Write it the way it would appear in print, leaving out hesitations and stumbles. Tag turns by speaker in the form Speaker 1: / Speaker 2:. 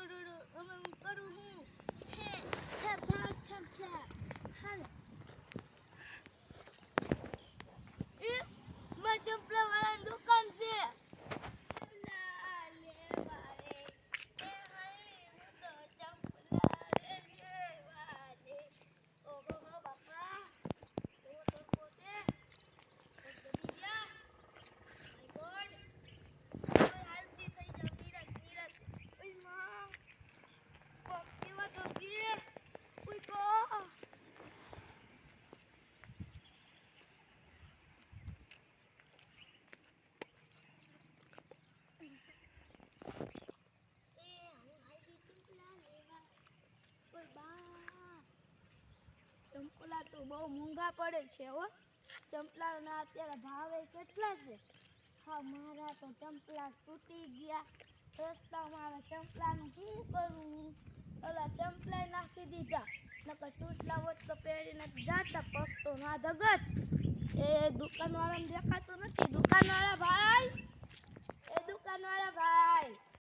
Speaker 1: કરું હું હે ભાગ ચંપલા હાલ એ માં ચંપલા વાળાની દુકાન છે ચંપલા તો બહુ મોંઘા પડે છે હો ચંપલાના અત્યારે ભાવે કેટલા છે હા મારા તો ચંપલા તૂટી ગયા રસ્તામાં આવે ચંપલાનું શું કરું ઓલા ચંપલા નાખી દીધા નકર તૂટલા હોત તો પહેરીને જાતા પગ તો ના ધગત એ દુકાનવાળાને દેખાતો નથી દુકાનવાળા ભાઈ